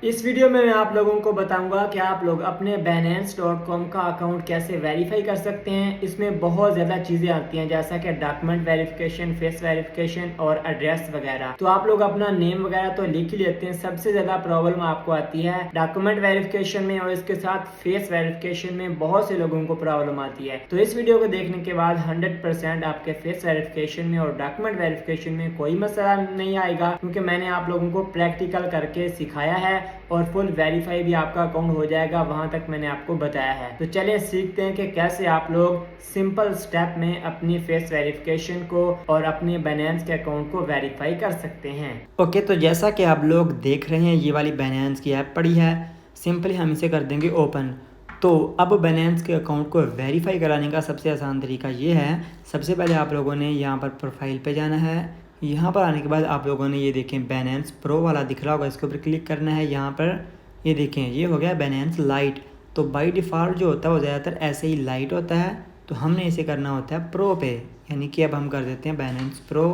इस वीडियो में मैं आप लोगों को बताऊंगा कि आप लोग अपने Binance.com का अकाउंट कैसे वेरीफाई कर सकते हैं। इसमें बहुत ज़्यादा चीज़ें आती हैं जैसा कि डॉक्यूमेंट वेरिफिकेशन, फेस वेरिफिकेशन और एड्रेस वगैरह। तो आप लोग अपना नेम वगैरह तो लिख ही लेते हैं। सबसे ज़्यादा प्रॉब्लम आपको आती है डॉक्यूमेंट वेरिफिकेशन में और इसके साथ फेस वेरिफिकेशन में बहुत से लोगों को प्रॉब्लम आती है। तो इस वीडियो को देखने के बाद 100% आपके फेस वेरिफिकेशन में और डॉक्यूमेंट वेरिफिकेशन में कोई मसला नहीं आएगा, क्योंकि मैंने आप लोगों को प्रैक्टिकल करके सिखाया है और फुल वेरीफाई भी आपका अकाउंट हो जाएगा। वहां तक मैंने आपको बताया है। तो चलिए सीखते हैं कि कैसे आप लोग सिंपल स्टेप में अपनी फेस वेरिफिकेशन को और अपने Binance के अकाउंट को वेरीफाई कर सकते हैं। ओके, तो जैसा कि आप लोग देख रहे हैं ये वाली Binance की ऐप पड़ी है। सिंपली हम इसे कर देंगे ओपन। तो अब Binance के अकाउंट को वेरीफाई कराने का सबसे आसान तरीका ये है। सबसे पहले आप लोगों ने यहाँ पर प्रोफाइल पे जाना है। यहाँ पर आने के बाद आप लोगों ने ये देखें Binance प्रो वाला दिख रहा होगा, इसके ऊपर क्लिक करना है। यहाँ पर ये देखें ये हो गया Binance लाइट। तो बाय डिफ़ॉल्ट जो होता है वो ज़्यादातर ऐसे ही लाइट होता है, तो हमने इसे करना होता है प्रो पे, यानी कि अब हम कर देते हैं Binance प्रो।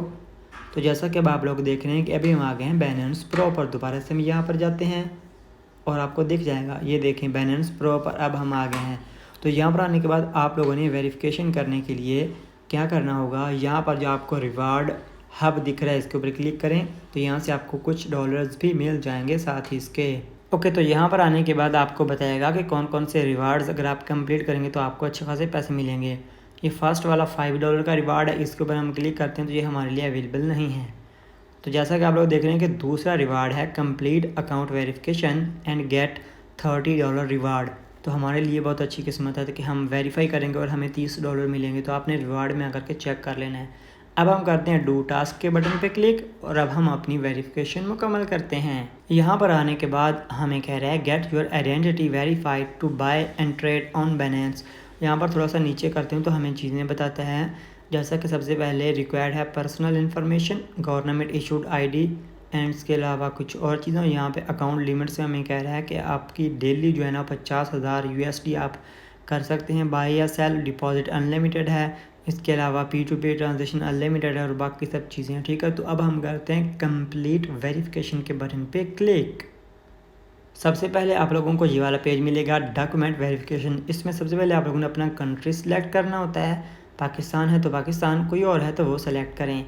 तो जैसा कि अब आप लोग देख रहे हैं कि अभी हम आ गए हैं Binance प्रो पर। दोबारा से हम यहाँ पर जाते हैं और आपको दिख जाएगा, ये देखें Binance प्रो पर अब हम आ गए हैं। तो यहाँ पर आने के बाद आप लोगों ने वेरिफिकेशन करने के लिए क्या करना होगा, यहाँ पर जो आपको रिवार्ड हब दिख रहा है इसके ऊपर क्लिक करें। तो यहाँ से आपको कुछ डॉलर्स भी मिल जाएंगे साथ ही इसके। ओके, तो यहाँ पर आने के बाद आपको बताएगा कि कौन कौन से रिवार्ड्स अगर आप कंप्लीट करेंगे तो आपको अच्छे खासे पैसे मिलेंगे। ये फर्स्ट वाला $5 का रिवार्ड है, इसके ऊपर हम क्लिक करते हैं तो ये हमारे लिए अवेलेबल नहीं है। तो जैसा कि आप लोग देख रहे हैं कि दूसरा रिवार्ड है complete account verification and get $30 reward. तो हमारे लिए बहुत अच्छी किस्मत है कि हम वेरीफाई करेंगे और हमें $30 मिलेंगे। तो आपने रिवार्ड में आकर के चेक कर लेना है। अब हम करते हैं डू टास्क के बटन पे क्लिक और अब हम अपनी वेरिफिकेशन मुकम्मल करते हैं। यहाँ पर आने के बाद हमें कह रहा है get your identity verified to buy and trade on Binance। यहाँ पर थोड़ा सा नीचे करते हैं तो हमें चीज़ें बताता है, जैसा कि सबसे पहले रिक्वायर्ड है personal information, government issued ID and इसके अलावा कुछ और चीज़ें। यहाँ पे अकाउंट लिमिट से हमें कह रहा है कि आपकी डेली जो है ना 50,000 USD आप कर सकते हैं बाय या सेल। डिपॉजिट अनलिमिटेड है, इसके अलावा P2P ट्रांजेक्शन अनलिमिटेड है और बाकी सब चीज़ें हैं। ठीक है, तो अब हम करते हैं कंप्लीट वेरिफिकेशन के बटन पे क्लिक। सबसे पहले आप लोगों को ये वाला पेज मिलेगा डॉक्यूमेंट वेरिफिकेशन। इसमें सबसे पहले आप लोगों ने अपना कंट्री सिलेक्ट करना होता है। पाकिस्तान है तो पाकिस्तान, कोई और है तो वो सेलेक्ट करें।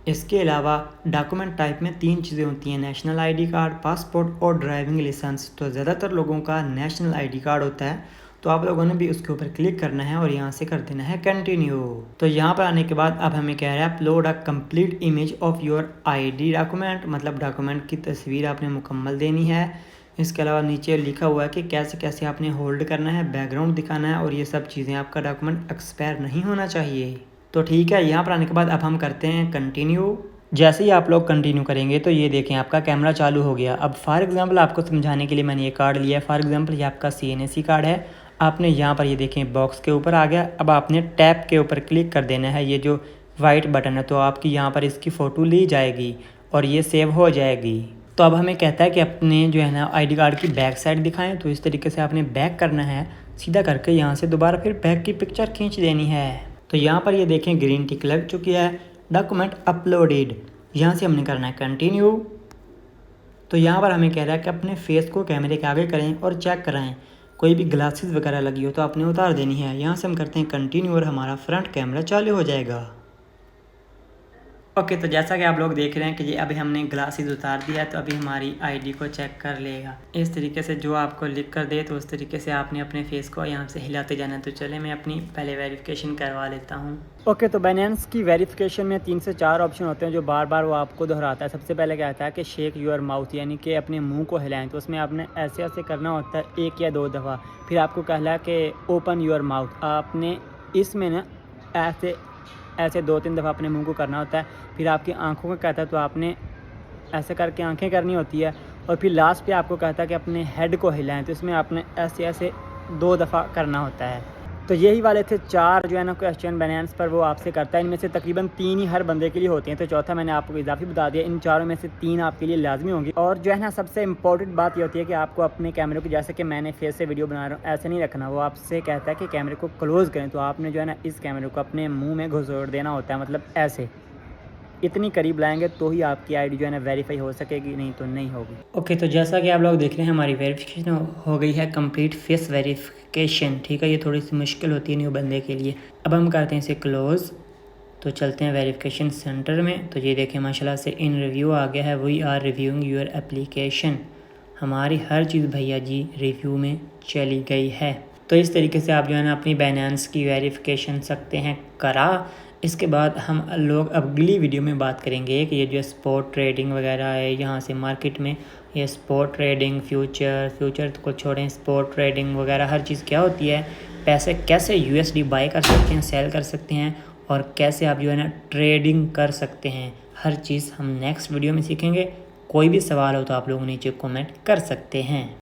इसके अलावा डॉक्यूमेंट टाइप में 3 चीज़ें होती हैं, नेशनल आईडी कार्ड, पासपोर्ट और ड्राइविंग लाइसेंस। तो ज़्यादातर लोगों का नेशनल आईडी कार्ड होता है, तो आप लोगों ने भी उसके ऊपर क्लिक करना है और यहाँ से कर देना है कंटिन्यू। तो यहाँ पर आने के बाद अब हमें कह रहा है upload a complete image of your ID document, मतलब डॉक्यूमेंट की तस्वीर आपने मुकम्मल देनी है। इसके अलावा नीचे लिखा हुआ है कि कैसे कैसे आपने होल्ड करना है, बैकग्राउंड दिखाना है और ये सब चीज़ें। आपका डॉक्यूमेंट एक्सपायर नहीं होना चाहिए। तो ठीक है, यहाँ पर आने के बाद अब हम करते हैं कंटिन्यू। जैसे ही आप लोग कंटिन्यू करेंगे तो ये देखें आपका कैमरा चालू हो गया। अब फॉर एग्जांपल आपको समझाने के लिए मैंने ये कार्ड लिया है। फॉर एग्जांपल ये आपका CNAC कार्ड है। आपने यहाँ पर ये देखें बॉक्स के ऊपर आ गया। अब आपने टैप के ऊपर क्लिक कर देना है, ये जो वाइट बटन है, तो आपकी यहाँ पर इसकी फ़ोटो ली जाएगी और ये सेव हो जाएगी। तो अब हमें कहता है कि अपने जो है ना आईडी कार्ड की बैक साइड दिखाएं। तो इस तरीके से आपने बैक करना है, सीधा करके यहाँ से दोबारा फिर बैक की पिक्चर खींच देनी है। तो यहाँ पर ये देखें ग्रीन टिक लग चुकी है, डॉक्यूमेंट अपलोडेड। यहाँ से हमने करना है कंटिन्यू। तो यहाँ पर हमें कह रहा है कि अपने फेस को कैमरे के आगे करें और चेक कराएं। कोई भी ग्लासेस वगैरह लगी हो तो आपने उतार देनी है। यहाँ से हम करते हैं कंटिन्यू और हमारा फ्रंट कैमरा चालू हो जाएगा। ओके, तो जैसा कि आप लोग देख रहे हैं कि ये अभी हमने ग्लासेस उतार दिया, तो अभी हमारी आईडी को चेक कर लेगा। इस तरीके से जो आपको लिख कर दे तो उस तरीके से आपने अपने फेस को यहाँ से हिलाते जाना है। तो चले मैं अपनी पहले वेरिफिकेशन करवा लेता हूँ। ओके, तो Binance की वेरिफिकेशन में 3 से 4 ऑप्शन होते हैं जो बार बार वो आपको दोहराता है। सबसे पहले कहता है कि शेक योर माउथ, यानी कि अपने मुँह को हिलाएँ। तो उसमें आपने ऐसे ऐसे करना होता है 1 या 2 दफ़ा। फिर आपको कहला है कि ओपन योर माउथ, आपने इसमें ना ऐसे 2-3 दफ़ा अपने मुंह को करना होता है। फिर आपकी आंखों को कहता है तो आपने ऐसे करके आंखें करनी होती है। और फिर लास्ट पे आपको कहता है कि अपने हेड को हिलाएं। तो इसमें आपने ऐसे ऐसे 2 दफ़ा करना होता है। तो यही वाले थे 4 जो है ना क्वेश्चन Binance पर वो आपसे करता है। इनमें से तकरीबन 3 ही हर बंदे के लिए होते हैं, तो चौथा मैंने आपको इजाफी बता दिया। इन चारों में से 3 आपके लिए लाजमी होंगी। और जो है ना सबसे इंपॉर्टेंट बात ये होती है कि आपको अपने कैमरे को, जैसे कि मैंने फेस से वीडियो बना रहा हूँ, ऐसे नहीं रखना। वो आपसे कहता है कि कैमरे को क्लोज़ करें, तो आपने जो है ना इस कैमरे को अपने मुँह में घुसोड़ देना होता है, मतलब ऐसे। इतनी करीब लाएंगे तो ही आपकी आईडी जो है ना वेरीफाई हो सकेगी, नहीं तो नहीं होगी। ओके, तो जैसा कि आप लोग देख रहे हैं हमारी वेरिफिकेशन हो गई है कंप्लीट, फेस वेरिफिकेशन। ठीक है, ये थोड़ी सी मुश्किल होती है न्यू बंदे के लिए। अब हम करते हैं इसे क्लोज़, तो चलते हैं वेरिफिकेशन सेंटर में। तो ये देखें माशाल्लाह से इन रिव्यू आ गया है, we are reviewing your application. हमारी हर चीज़ भैया जी रिव्यू में चली गई है। तो इस तरीके से आप जो है ना अपनी बाइनेंस की वेरिफिकेशन सकते हैं करा। इसके बाद हम लोग अगली वीडियो में बात करेंगे कि ये जो स्पॉट ट्रेडिंग वगैरह है यहाँ से मार्केट में, ये स्पॉट ट्रेडिंग, फ्यूचर को छोड़ें, स्पॉट ट्रेडिंग वगैरह हर चीज़ क्या होती है, पैसे कैसे यूएसडी बाय कर सकते हैं, सेल कर सकते हैं, और कैसे आप जो है ना ट्रेडिंग कर सकते हैं, हर चीज़ हम नेक्स्ट वीडियो में सीखेंगे। कोई भी सवाल हो तो आप लोग नीचे कमेंट कर सकते हैं।